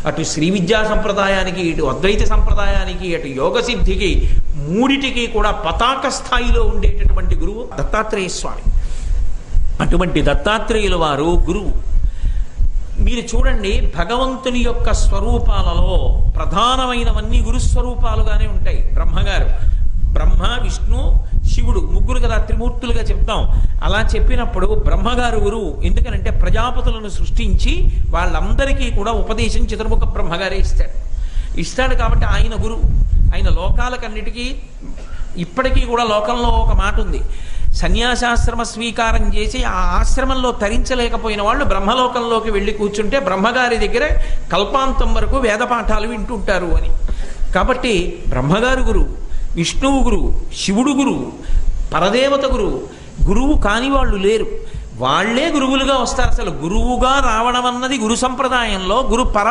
అటు శ్రీ విద్యా సంప్రదాయానికి, ఇటు అద్వైత సంప్రదాయానికి, అటు యోగ సిద్ధికి, మూడిటికి కూడా పతాక స్థాయిలో ఉండేటటువంటి గురువు దత్తాత్రేయ స్వామి. అటువంటి దత్తాత్రేయుల వారు గురువు. మీరు చూడండి, భగవంతుని యొక్క స్వరూపాలలో ప్రధానమైనవన్నీ గురుస్వరూపాలుగానే ఉంటాయి. బ్రహ్మ, విష్ణు, శివుడు ముగ్గురు కదా త్రిమూర్తులుగా చెప్తాం. అలా చెప్పినప్పుడు బ్రహ్మగారు గురువు. ఎందుకనంటే ప్రజాపతులను సృష్టించి వాళ్ళందరికీ కూడా ఉపదేశం చతుర్ముఖ బ్రహ్మగారే ఇస్తాడు కాబట్టి ఆయన గురువు. ఆయన లోకాలకన్నిటికీ ఇప్పటికీ కూడా లోకంలో ఒక మాట ఉంది, సన్యాసాశ్రమ స్వీకారం చేసి ఆ ఆశ్రమంలో తరించలేకపోయిన వాళ్ళు బ్రహ్మలోకంలోకి వెళ్ళి కూర్చుంటే బ్రహ్మగారి దగ్గర కల్పాంతం వరకు వేద పాఠాలు వింటుంటారు అని. కాబట్టి బ్రహ్మగారు గురువు, విష్ణువు గురువు, శివుడు గురువు, పరదేవత గురువు. గురువు కాని వాళ్ళు లేరు, వాళ్లే గురువులుగా వస్తారు. అసలు గురువుగా రావడం అన్నది గురు సంప్రదాయంలో గురు